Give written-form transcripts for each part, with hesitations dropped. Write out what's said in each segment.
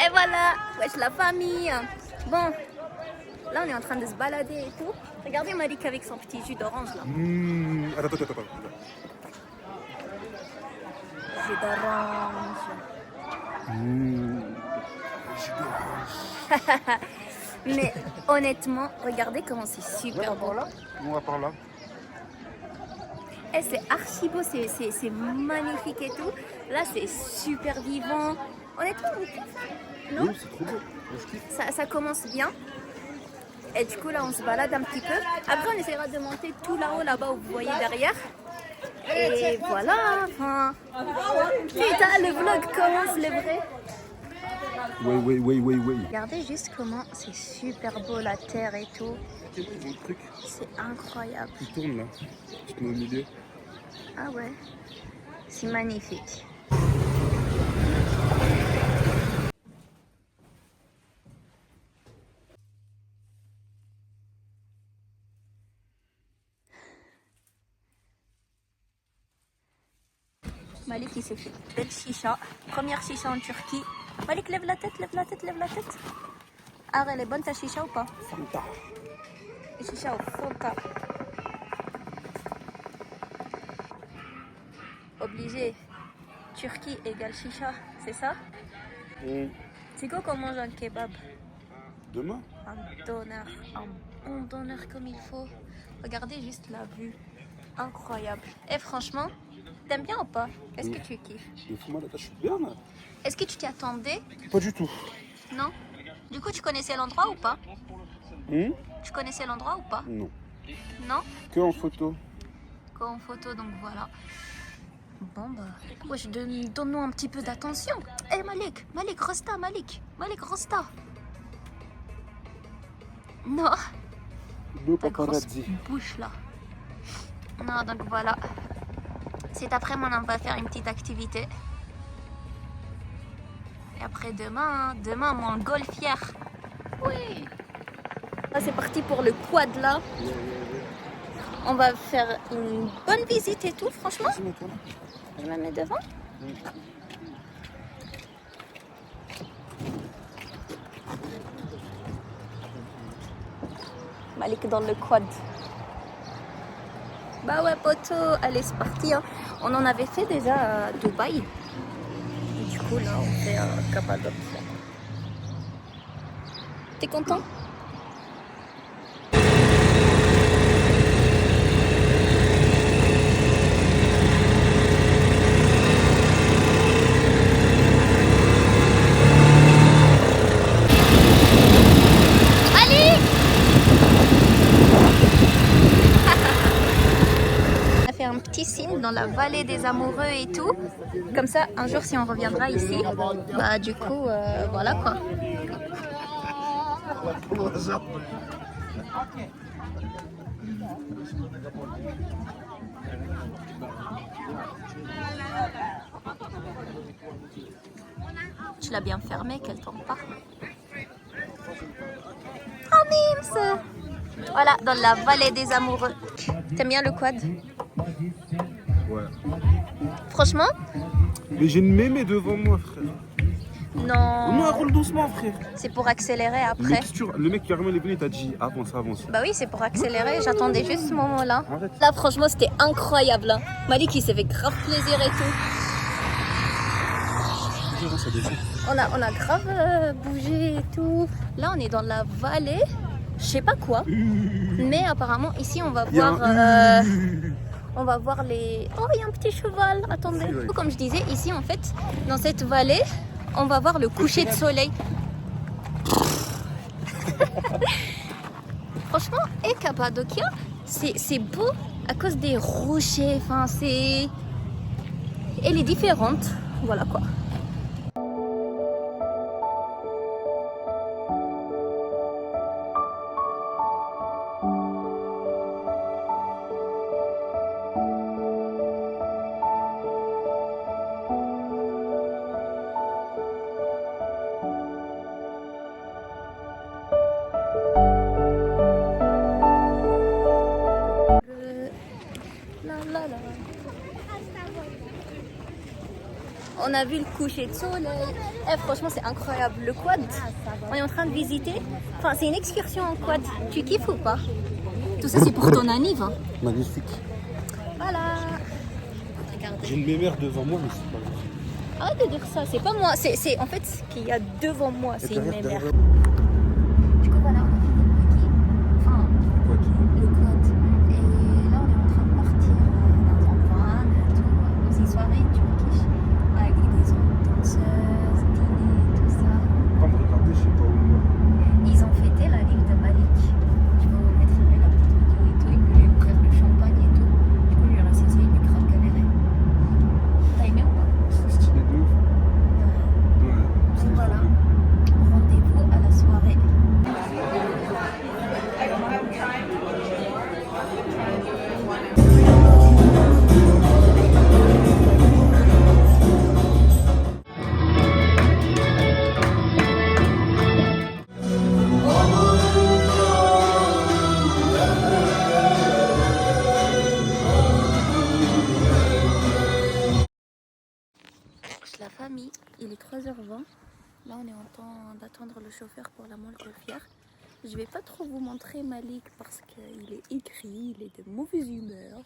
Et voilà, wesh la famille. Bon, là on est en train de se balader et tout. Regardez Malik avec son petit jus d'orange là. Attends. Jus d'orange. Mais honnêtement, regardez comment c'est super beau. On va par là. Et c'est archi beau, c'est magnifique et tout. Là c'est super vivant. Honnêtement, vous kiffez? Non? Oui, c'est trop beau. Moi, je kiffe. Ça commence bien. Et du coup là on se balade un petit peu. Après on essaiera de monter tout là-haut, là-bas où vous voyez derrière. Et voilà, enfin... Putain, le vlog commence, le vrai. Oui. Regardez juste comment c'est super beau la terre et tout. Le truc, C'est incroyable. tu tournes là. Tu te mets au milieu. Ah ouais, c'est magnifique. Malik il s'est fait belle chicha. Première chicha en Turquie. Malik, lève la tête. Ah, elle est bonne ta chicha ou pas? Fanta. Chicha au Fanta. Obligé. Turquie égale chicha, c'est ça? C'est quoi qu'on mange un kebab? Demain? Un bon donneur comme il faut. Regardez juste la vue. Incroyable. Et franchement, t'aimes bien ou pas? Est-ce que tu kiffes? Mais fous-moi la tâche, je suis bien là. Est-ce que tu t'y attendais? Pas du tout. Non? Du coup, tu connaissais l'endroit ou pas? Tu connaissais l'endroit ou pas? Non. Non? Que en photo. Qu'en photo, donc voilà. Bon bah, wesh, donne-nous un petit peu d'attention. Eh Malik, resta, Malik, resta. Non, Le ta grosse paparazzi. bouche là. Non, donc voilà. Cet après-midi, on va faire une petite activité. Et après demain, mon golfière. Oui. Là, c'est parti pour le quad là. On va faire une bonne visite et tout, franchement. Je me mets devant. Malik dans le quad. Bah ouais poto, allez c'est parti. Hein. On en avait fait déjà à Dubaï. Et du coup là on fait Cappadoce. T'es content? Un petit signe dans la vallée des amoureux et tout, comme ça un jour si on reviendra ici, bah du coup voilà quoi. Tu l'as bien fermé qu'elle tombe pas. Oh mims. Voilà, dans la vallée des amoureux. T'aimes bien le quad? Ouais. Franchement? Mais j'ai une mémé devant moi, frère. Non. Non, roule doucement, frère. C'est pour accélérer Mais après. le mec qui a remis les venu, t'a dit avance. Bah oui, c'est pour accélérer. J'attendais juste ce moment-là. Arrête. Là, franchement, c'était incroyable. Hein. Malik, il s'est fait grave plaisir et tout. On a grave bougé et tout. Là, on est dans la vallée. Je sais pas quoi. Mais apparemment, ici, on va voir... on va voir les... Oh, il y a un petit cheval. Attendez. Oui. Comme je disais, ici, en fait, dans cette vallée, on va voir le coucher de soleil. Franchement, et Cappadocia, c'est beau à cause des rochers. Enfin, c'est... Elle est différente. Voilà quoi. On a vu le coucher de soleil. Eh, franchement, c'est incroyable. Le quad, on est en train de visiter. Enfin, c'est une excursion en quad. Tu kiffes ou pas? Tout ça, c'est pour ton anniv. Hein. Magnifique. Voilà. Regardez. J'ai une mémère devant moi, mais c'est pas grave. Arrête de dire ça. C'est pas moi. C'est en fait ce qu'il y a devant moi. C'est une mémère. Du coup, voilà, on a fait le buggy. Enfin, le quad. Et là, on est en train de partir dans un van, tout. Une soirée turquish avec des autres danseuses, dîner, tout ça. Quand vous regardez, je sais pas où moi. Ils ont fêté la ligue de Malik. Je vais vous mettre la petite vidéo et tout. Ils voulaient ouvrir le champagne et tout. Du coup, lui, il a essayé, il a grave galéré. T'as aimé ou pas? C'est stylé de ouf. Ouais. Donc voilà, rendez-vous à la soirée. La famille, il est 3h20. Là, on est en train d'attendre le chauffeur pour la montgolfière. Je vais pas trop vous montrer Malik parce qu'il est aigri, il est de mauvaise humeur.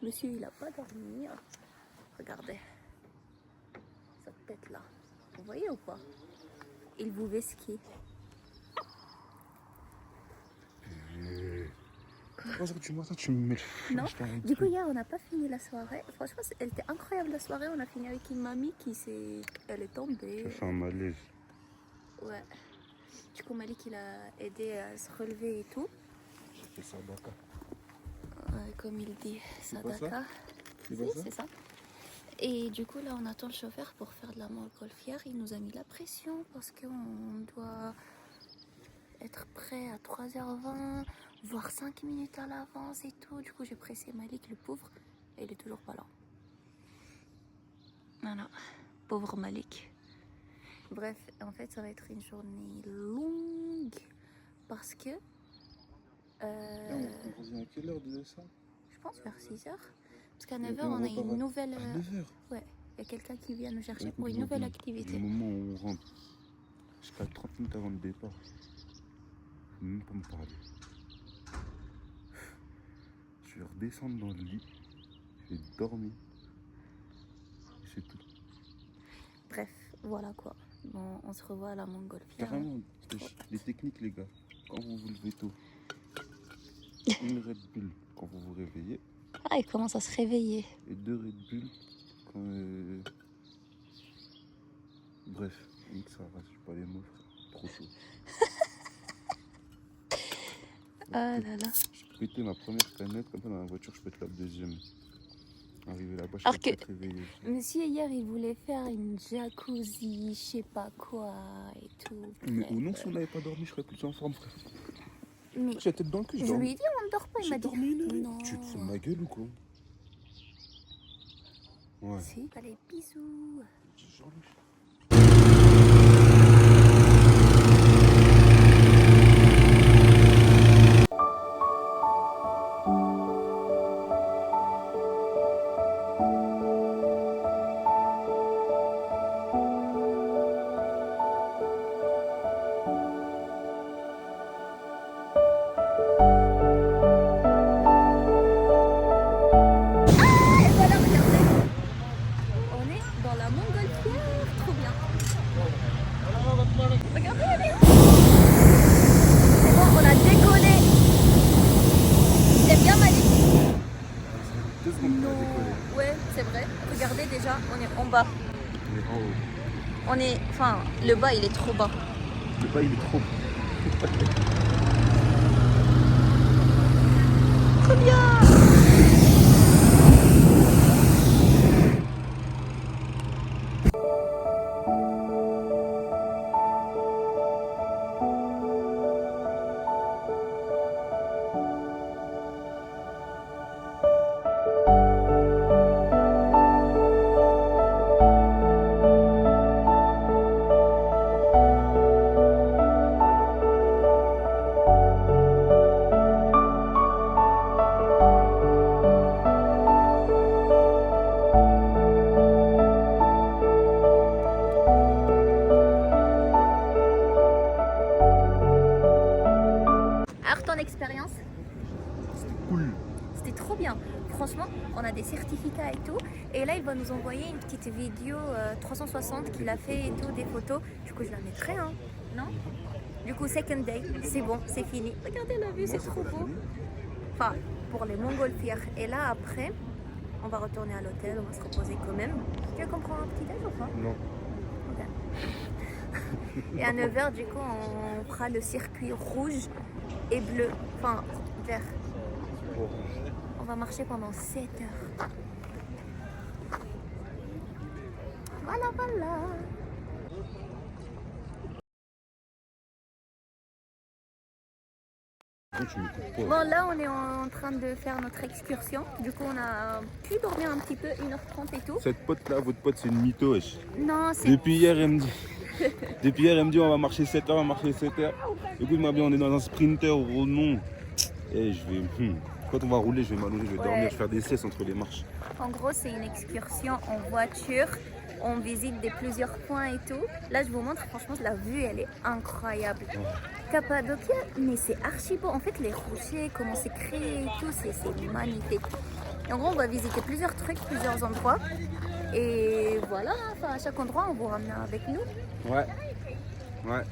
Monsieur, il a pas dormi. Regardez cette tête là. Vous voyez ou pas? Il vous vesquille. Tu vois ça, tu me mets le fou. Non. Du coup, hier, on n'a pas fini la soirée. Franchement, elle était incroyable la soirée. On a fini avec une mamie elle est tombée. Ça fait un malaise. Ouais. Du coup, Malik, il a aidé à se relever et tout. C'est ça, d'accord. Comme il dit, C'est pas Sadaka. C'est Si, pas ça c'est ça. Et du coup, là, on attend le chauffeur pour faire de la montgolfière. Il nous a mis la pression parce qu'on doit être prêt à 3h20, voire 5 minutes à l'avance et tout. Du coup, j'ai pressé Malik, le pauvre, et il est toujours pas là. Voilà, pauvre Malik. Bref, en fait, ça va être une journée longue parce que... On revient à quelle heure de ça? je pense vers 6h. Parce qu'à 9h, on a une nouvelle... À 9h. Ouais, il y a quelqu'un qui vient nous chercher pour une nouvelle activité. Le moment où on rentre, jusqu'à 30 minutes avant le départ, même pas me parler. Je vais redescendre dans le lit, je vais dormir, c'est tout. Bref, voilà quoi. Bon, on se revoit à la montgolfière. Carrément, les techniques les gars, quand vous vous levez tôt, une Red Bull quand vous vous réveillez. Ah, il commence à se réveiller. Et 2 Red Bull quand... Bref, nique ça, je suis pas les mots, frère. Trop chaud. Ah là là. Je peux péter ma première canette, comme ça dans la voiture, je pète la deuxième. Arrivé là-bas, je Alors peux que- pas être réveillé. Monsieur, hier, il voulait faire une jacuzzi, je sais pas quoi et tout. Mais Bref. ou non, si on n'avait pas dormi, je serais plus en forme, frère. Mais J'ai la tête dans le cul, je lui ai dit, on ne dort pas. Il m'a J'ai dit, dormi une heure. non. Tu te fous de ma gueule ou quoi? Ouais. Si, allez, bisous. Genre, Et voilà, regardez. On est dans la montgolfière. Trop bien. Regardez, elle est où? C'est bon, on a décollé. C'est bien, Malik? 2 secondes pour Non. décoller. Ouais, c'est vrai. Regardez déjà, on est en bas. Mais en haut. On est... Enfin, le bas, il est trop bas. Le bas, il est trop. Trop bien. franchement, on a des certificats et tout. Et là, il va nous envoyer une petite vidéo 360 qu'il a fait et tout, des photos. Du coup, je la mettrai, hein, non? Du coup, second day, c'est bon, c'est fini. Regardez la vue, c'est trop beau. Enfin, pour les montgolfières. Et là, après, on va retourner à l'hôtel, on va se reposer quand même. Tu veux qu'on prenne un petit déj ou pas? Non. Et à 9h, du coup, on fera le circuit rouge et bleu, enfin vert. On va marcher pendant 7 heures. Voilà, voilà. Bon, là, on est en train de faire notre excursion. Du coup, on a pu dormir un petit peu, 1h30 et tout. Cette pote là, votre pote, c'est une mytho, wesh. Non, c'est... Depuis hier, elle me dit. Depuis hier, elle me dit on va marcher 7 heures, on va marcher 7 heures. Écoute-moi bien, on est dans un sprinter au nom. Et je vais. Quand on va rouler, je vais m'allonger, je vais dormir, je vais faire des siestes entre les marches. En gros, c'est une excursion en voiture. On visite plusieurs points et tout. Là, je vous montre, franchement, la vue, elle est incroyable. Cappadocia, mais c'est archi beau. En fait, les rochers, comment c'est créé et tout, c'est magnifique. Et en gros, on va visiter plusieurs trucs, plusieurs endroits. Et voilà, enfin, à chaque endroit, on vous ramène avec nous. Ouais. Ouais.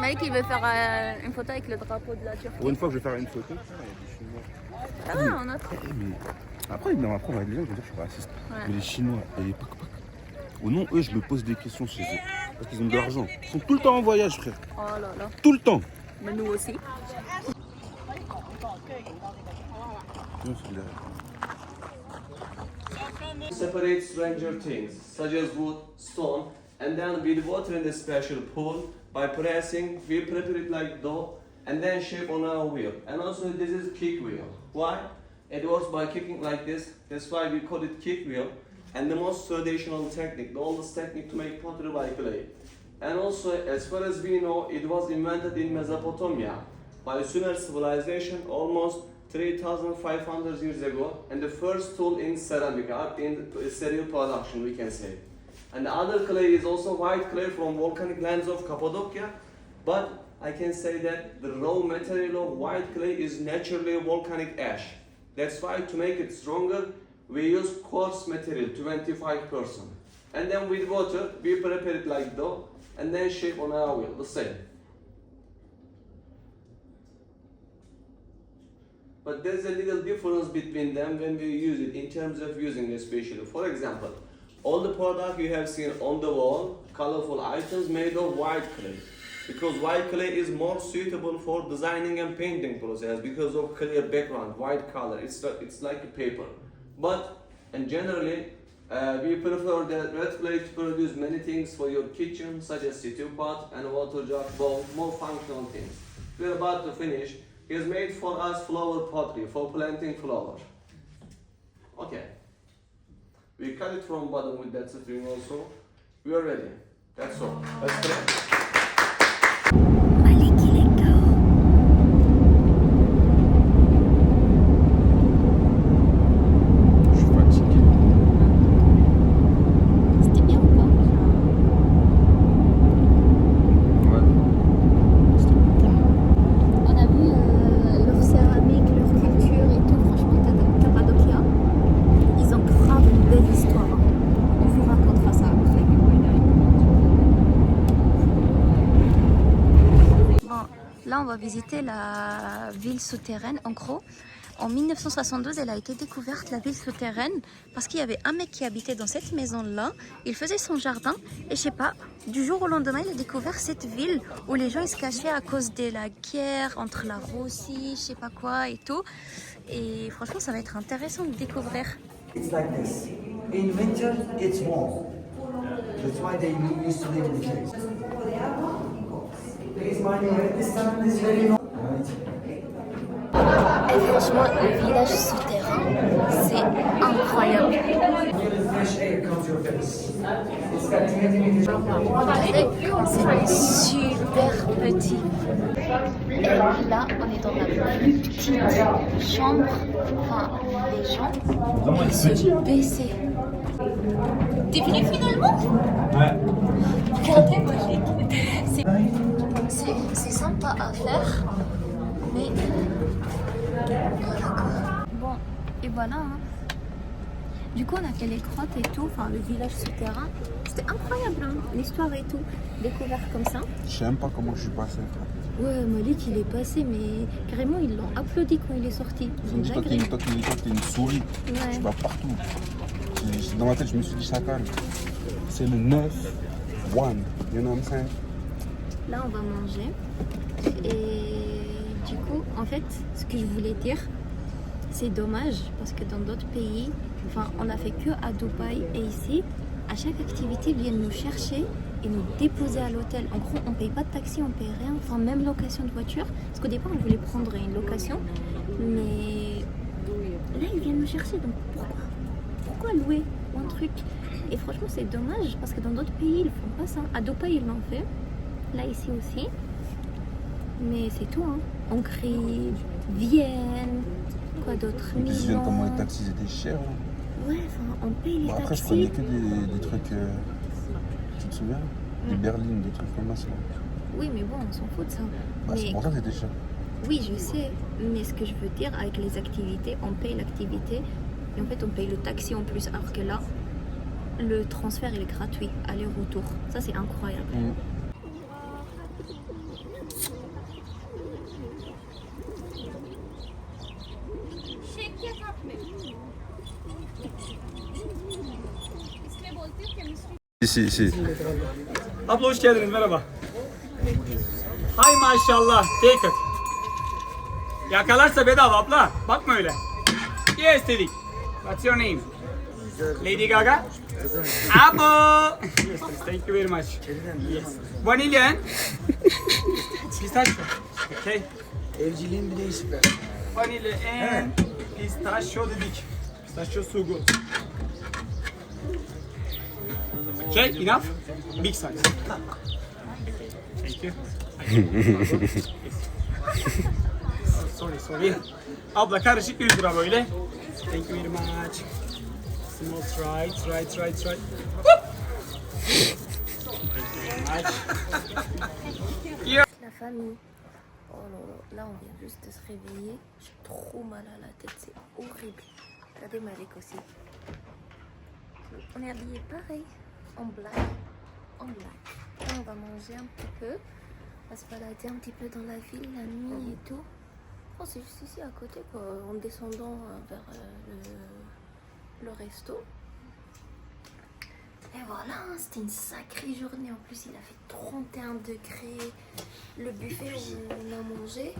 Malik, il veut faire une photo avec le drapeau de la Turquie. Pour une fois que je vais faire une photo, il y a des Chinois. Ah ouais, on a trop. Mais après, non, après, on va les gens vont dire que je suis raciste. Ouais. Mais les Chinois et les Pak, au nom, eux, je me pose des questions chez eux. Parce qu'ils ont de l'argent. Ils sont tout le temps en voyage, frère. Oh là là. Tout le temps. Mais nous aussi. Separate stranger things, such as wood, stone, and then with water in the special pool. By pressing, we prepare it like dough, and then shape on our wheel. And also this is kick wheel. Why? It works by kicking like this. That's why we call it kick wheel. And the most traditional technique, the oldest technique to make pottery by clay. And also, as far as we know, it was invented in Mesopotamia by Sumer civilization almost 3,500 years ago, and the first tool in ceramic art, in serial production, we can say. And the other clay is also white clay from volcanic lands of Cappadocia, but I can say that the raw material of white clay is naturally volcanic ash. That's why to make it stronger, we use coarse material, 25%. And then with water, we prepare it like dough, and then shape on our wheel, the same. But there's a little difference between them when we use it, in terms of using especially. For example, all the product you have seen on the wall, colorful items made of white clay. Because white clay is more suitable for designing and painting process because of clear background, white color. It's like a paper. But, and generally, we prefer the red clay to produce many things for your kitchen, such as stew pot and water jug, bowl, more functional things. We're about to finish. He has made for us flower pottery for planting flower. Okay. We cut it from bottom with that string also. We are ready. That's all. Let's play. Malik, il est KO. Je suis fatigué. C'était bien ou pas? Ouais. On a vu leur céramique, leur culture et tout. Franchement, Cappadocia, ils ont grave une belle histoire. On vous racontera ça après. Bon, là, on va visiter la ville souterraine. En gros, en 1972, elle a été découverte, la ville souterraine, parce qu'il y avait un mec qui habitait dans cette maison-là. Il faisait son jardin et je sais pas, du jour au lendemain, il a découvert cette ville où les gens ils se cachaient à cause de la guerre entre la Russie, je sais pas quoi et tout. Et franchement, ça va être intéressant de découvrir. It's like this. In winter, it's warm. That's why they used to live in caves. Please mind you, this time is very long. Et franchement, le village souterrain, c'est incroyable. Really fresh air comes to your face. It's got 20 meters of Regardez, c'est super petit. Et là, on est dans la plus petite chambre. Enfin, les gens, ils se baissaient. T'es venu finalement? Ouais. Regardez, c'est sympa à faire, mais voilà quoi. Bon, Et voilà. Hein. Du coup, on a fait les grottes et tout, enfin le village souterrain. C'était incroyable, hein, l'histoire et tout. Découvert comme ça. Je sais même pas comment je suis passé. Ouais, Malik, il est passé, mais carrément, ils l'ont applaudi quand il est sorti. Ils ont dit, toi, t'es une souris. Ouais. Tu vas partout. Dans ma tête, je me suis dit, Chacal, c'est le 9, 1. You know what I'm saying? Là, on va manger. Et du coup, en fait, ce que je voulais dire, c'est dommage parce que dans d'autres pays, enfin, on a fait que à Dubaï et ici, à chaque activité, ils viennent nous chercher et nous déposer à l'hôtel. En gros, on paye pas de taxi, on paye rien, enfin, même location de voiture. Parce qu'au départ, on voulait prendre une location, mais là, ils viennent nous chercher. Donc, pourquoi louer ou un truc? Et franchement, c'est dommage parce que dans d'autres pays, ils font pas ça. À Dubaï, ils l'ont fait. Là, ici aussi. Mais c'est tout, hein. Hongrie, Vienne, quoi d'autre? Et puis, si Milan. comment les taxis étaient chers. Hein. Ouais, enfin, on paye les Bon, après, je taxis. prenais que des trucs. Tu te souviens? Des berlines, des trucs comme ça. Oui, mais bon, on s'en fout de ça. Bah, c'est Mais pour ça que c'était cher. oui, je sais. Mais ce que je veux dire, avec les activités, on paye l'activité et en fait, on paye le taxi en plus. Alors que là, le transfert, il est gratuit, aller-retour. Ça, c'est incroyable. Ici. Abla hoş geldiniz, merhaba. Hay maşallah, take it. Yakalarsa bedava abla, bakma öyle. Yes dedik. What's your name? Lady Gaga? Abo! Yes, please, thank you very much. Yes. Vanilya and? Pistachio. Okay. Evciliğin bir değişik ver. Vanilya and pistachio dedik. Pistachio so good. Okay, enough? Big size. Thank you. Oh, sorry. Abla karışık 100 lira böyle. Thank you very much. Small right. Whoop! Thank you very much. La famille. Oh là là, là on vient juste de se réveiller. J'ai trop mal à la tête, c'est horrible. Regardez Malik aussi. On est habillés pareil, en black. Là, on va manger un petit peu. On va se balader un petit peu dans la ville, la nuit et tout. Oh, c'est juste ici à côté, quoi, en descendant vers le resto. Et voilà, c'était une sacrée journée. En plus, il a fait 31 degrés. Le buffet où on a mangé,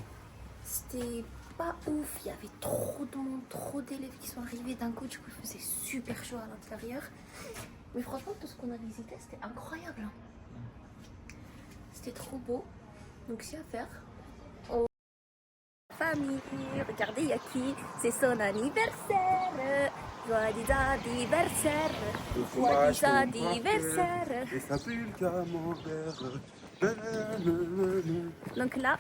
c'était pas ouf. Il y avait trop de monde, trop d'élèves qui sont arrivés d'un coup. Du coup, il faisait super chaud à l'intérieur. Mais franchement, tout ce qu'on a visité, c'était incroyable. Hein. C'était trop beau. Donc, c'est à faire. Oh. Famille, regardez, il y a qui? C'est son anniversaire. Joyeux anniversaire. Joyeux anniversaire. Et ça pue le camembert. Donc là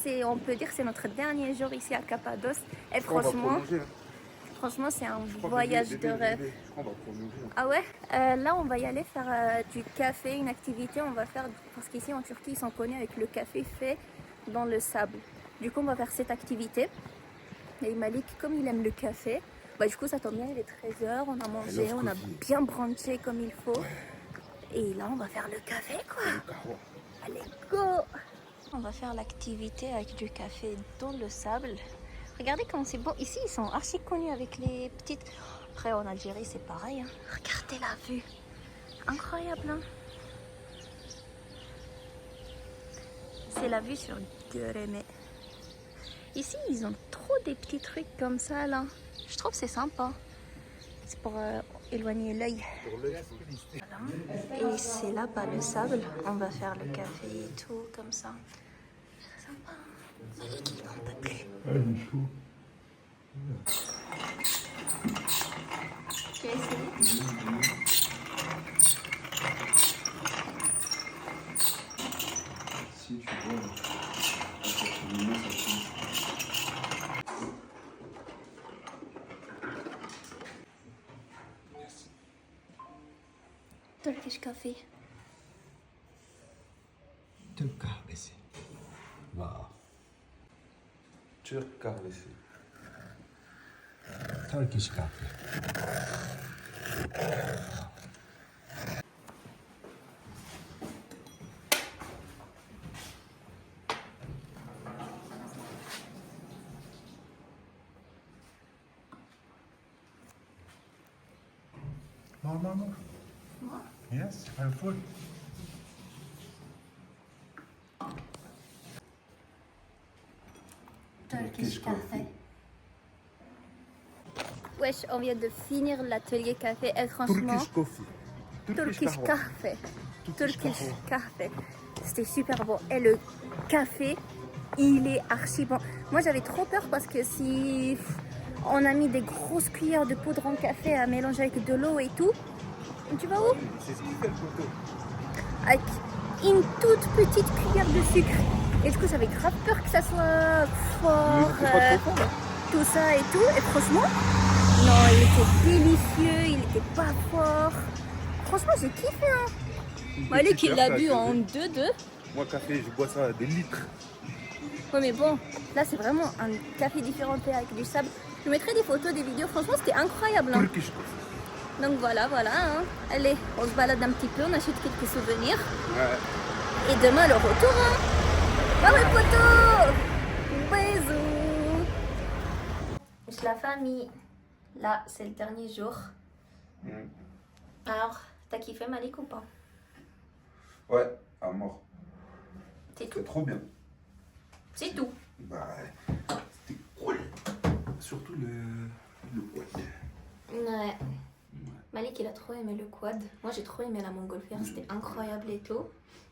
c'est, on peut dire, c'est notre dernier jour ici à Cappadoce. Et franchement, c'est un voyage de rêve. Ah ouais, là on va y aller faire du café, une activité. On va faire, parce qu'ici en Turquie ils sont connus avec le café fait dans le sable. Du coup on va faire cette activité. Et Malik, comme il aime le café, bah du coup ça tombe bien, il est 13h, on a mangé, on a bien brunché comme il faut. Et là on va faire le café quoi. Allez go! On va faire l'activité avec du café dans le sable. Regardez comment c'est beau. Ici ils sont archi connus avec les petites... Après en Algérie c'est pareil. Hein. Regardez la vue. Incroyable hein. C'est la vue sur Göreme. Ici ils ont trop des petits trucs comme ça là. Je trouve que c'est sympa. C'est pour éloigner l'œil. Voilà. Et c'est là-bas le sable. On va faire le café et tout comme ça. C'est sympa. Malik, il n'en peut plus. Tu as essayé? Si tu vois, Turkish coffee. Türk kahvesi. Türk kahvesi. Turkish coffee. More. Yes, I'm full. Turkish café. Wesh, on vient de finir l'atelier café et franchement... coffee. Turkish café. C'était super bon. Et le café, il est archi bon. Moi, j'avais trop peur parce que si on a mis des grosses cuillères de poudre en café à mélanger avec de l'eau et tout, tu vas où? C'est ce qui fait le poteau. Avec une toute petite cuillère de sucre. Et du coup, j'avais grave peur que ça soit fort, tout ça et tout. Et franchement, non, il était délicieux, il était pas fort. Franchement, j'ai kiffé, hein. Malik, il l'a bu en 2-2. Moi, café, je bois ça à des litres. Ouais, mais bon, là, c'est vraiment un café différent avec du sable. Je mettrai des photos, des vidéos. Franchement, c'était incroyable, hein. Turkish coffee. Donc voilà, hein. Allez, on se balade un petit peu, on achète quelques souvenirs. Ouais. Et demain, le retour, hein. Ah ouais, poteau! Bisous! C'est la famille. Là, c'est le dernier jour. Alors, t'as kiffé Malik ou pas? Ouais, à mort. C'est tout. C'est trop bien. C'est tout. Bah, c'était cool. Surtout le quad. Ouais. Malik, il a trop aimé le quad. Moi, j'ai trop aimé la montgolfière. C'était incroyable et tout.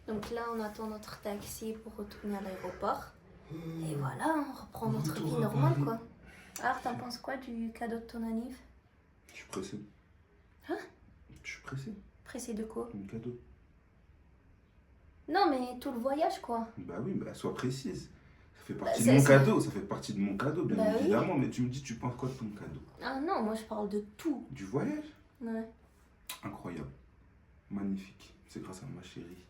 Donc là, on attend notre taxi pour retourner à l'aéroport. Et voilà, on reprend notre vie normale, quoi. Alors, t'en penses quoi du cadeau de ton anniv? Je suis pressé. Hein? Je suis pressé. Pressé de quoi? Mon cadeau. Non, mais tout le voyage, quoi. Bah oui, bah sois précise. Ça fait partie Bah, de mon c'est- cadeau, ça fait partie de mon cadeau, bien Bah oui. évidemment. Mais tu me dis, tu penses quoi de ton cadeau? Ah non, moi, je parle de tout. Du voyage? Ouais. Incroyable. Magnifique. C'est grâce à ma chérie.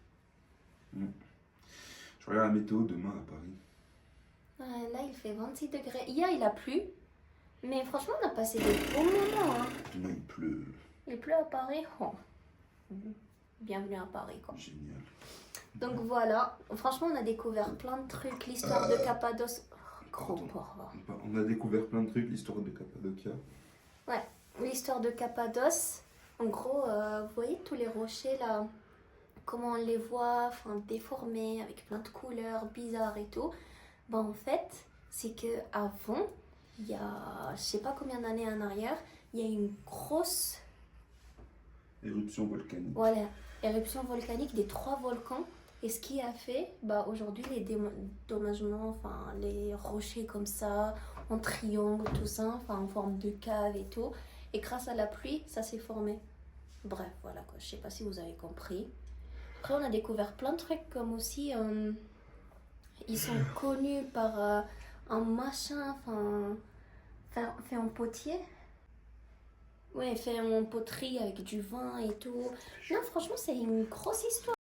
Je regarde la météo demain à Paris. Ouais, là, il fait 26 degrés. Hier, il a plu. Mais franchement, on a passé des bons moments, hein. Demain, il pleut. Il pleut à Paris. Oh. Bienvenue à Paris, quoi. Génial. Donc voilà, franchement on a découvert plein de trucs, l'histoire de Cappadoce. Gros porc. On a découvert plein de trucs, l'histoire de Cappadocia. Ouais, l'histoire de Cappadoce. En gros, vous voyez tous les rochers là, comment on les voit, enfin déformés, avec plein de couleurs bizarres et tout. Ben en fait, c'est que avant, il y a, je sais pas combien d'années en arrière, il y a une grosse, Éruption volcanique. voilà, éruption volcanique des 3 volcans. Et ce qui a fait, bah aujourd'hui les dédommagements, enfin les rochers comme ça, en triangle, tout ça, enfin en forme de cave et tout. Et grâce à la pluie, ça s'est formé. Bref, voilà quoi, je sais pas si vous avez compris. Après on a découvert plein de trucs comme aussi, ils sont connus par un machin, enfin, fait en potier. Ouais, fait en poterie avec du vin et tout. Non, franchement, c'est une grosse histoire.